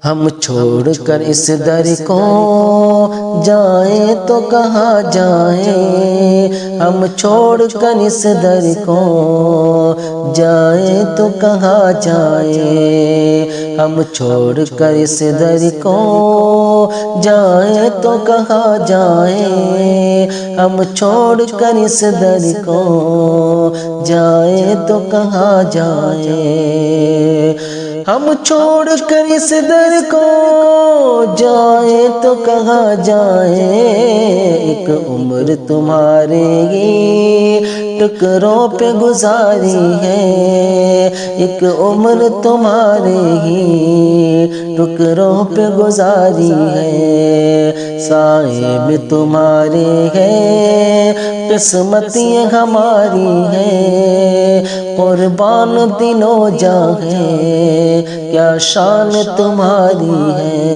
ہم چھوڑ کر اس در کو جائیں تو کہاں جائیں، ہم چھوڑ کر اس در کو جائیں تو کہاں جائیں، ہم چھوڑ کر اس در کو جائیں تو کہاں جائیں، ہم چھوڑ کر اس در کو جائیں تو کہاں جائیں، ہم چھوڑ کر اس در کو جائیں تو کہاں جائیں، ایک عمر تمہارے ہی ٹکروں پہ گزاری ہے، ایک عمر تمہارے ہی ٹکروں پہ گزاری ہے، صاحب تمہارے ہیں قسمت یہ ہماری ہے، قربان دل و جاں ہے کیا شان تمہاری ہے۔